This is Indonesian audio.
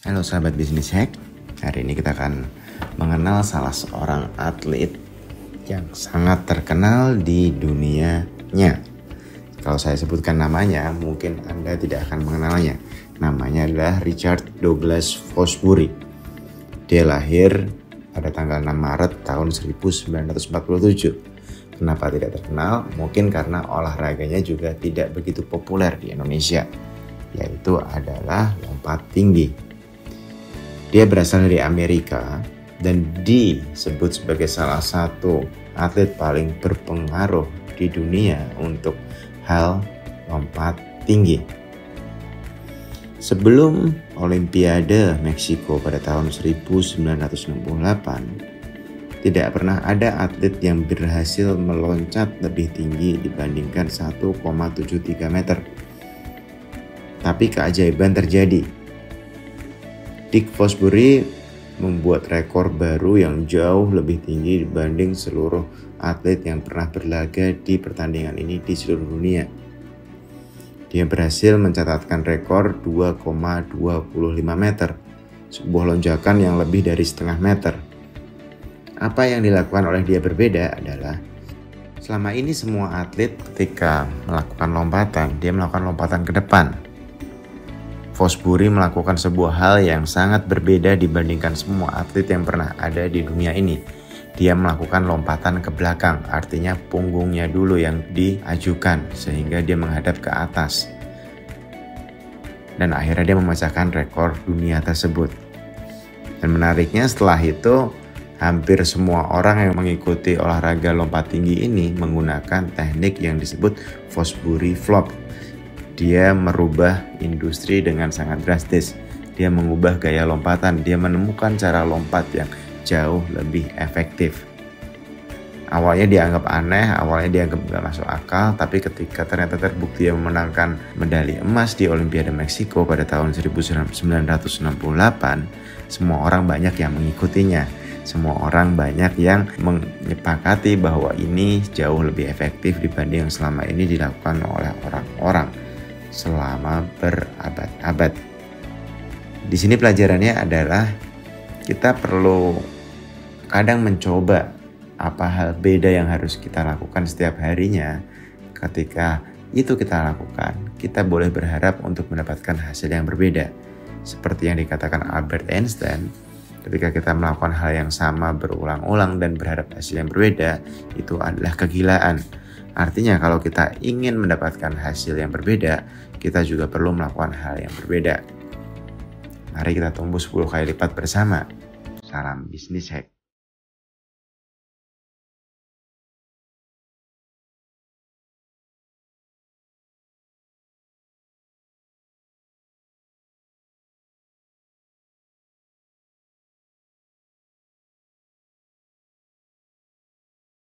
Halo sahabat bisnis hack, hari ini kita akan mengenal salah seorang atlet yang sangat terkenal di dunianya. Kalau saya sebutkan namanya, mungkin Anda tidak akan mengenalnya. Namanya adalah Richard Douglas Fosbury. Dia lahir pada tanggal 6 Maret tahun 1947. Kenapa tidak terkenal? Mungkin karena olahraganya juga tidak begitu populer di Indonesia, yaitu adalah lompat tinggi. Dia berasal dari Amerika dan disebut sebagai salah satu atlet paling berpengaruh di dunia untuk hal lompat tinggi. Sebelum Olimpiade Meksiko pada tahun 1968, tidak pernah ada atlet yang berhasil meloncat lebih tinggi dibandingkan 1,73 meter. Tapi keajaiban terjadi. Dick Fosbury membuat rekor baru yang jauh lebih tinggi dibanding seluruh atlet yang pernah berlaga di pertandingan ini di seluruh dunia. Dia berhasil mencatatkan rekor 2,25 meter, sebuah lonjakan yang lebih dari setengah meter. Apa yang dilakukan oleh dia berbeda adalah selama ini semua atlet ketika melakukan lompatan, dia melakukan lompatan ke depan. Fosbury melakukan sebuah hal yang sangat berbeda dibandingkan semua atlet yang pernah ada di dunia ini. Dia melakukan lompatan ke belakang, artinya punggungnya dulu yang diajukan sehingga dia menghadap ke atas. Dan akhirnya dia memecahkan rekor dunia tersebut. Dan menariknya setelah itu, hampir semua orang yang mengikuti olahraga lompat tinggi ini menggunakan teknik yang disebut Fosbury Flop. Dia merubah industri dengan sangat drastis. Dia mengubah gaya lompatan. Dia menemukan cara lompat yang jauh lebih efektif. Awalnya dianggap aneh, awalnya dianggap gak masuk akal, tapi ketika ternyata terbukti dia memenangkan medali emas di Olimpiade Meksiko pada tahun 1968, semua orang banyak yang mengikutinya. Semua orang banyak yang menyepakati bahwa ini jauh lebih efektif dibanding yang selama ini dilakukan oleh orang-orang selama berabad-abad. Di sini pelajarannya adalah kita perlu kadang mencoba apa hal beda yang harus kita lakukan setiap harinya. Ketika itu kita lakukan, kita boleh berharap untuk mendapatkan hasil yang berbeda. Seperti yang dikatakan Albert Einstein, ketika kita melakukan hal yang sama berulang-ulang dan berharap hasil yang berbeda, itu adalah kegilaan. Artinya kalau kita ingin mendapatkan hasil yang berbeda, kita juga perlu melakukan hal yang berbeda. Mari kita tumbuh 10 kali lipat bersama. Salam bisnis hack.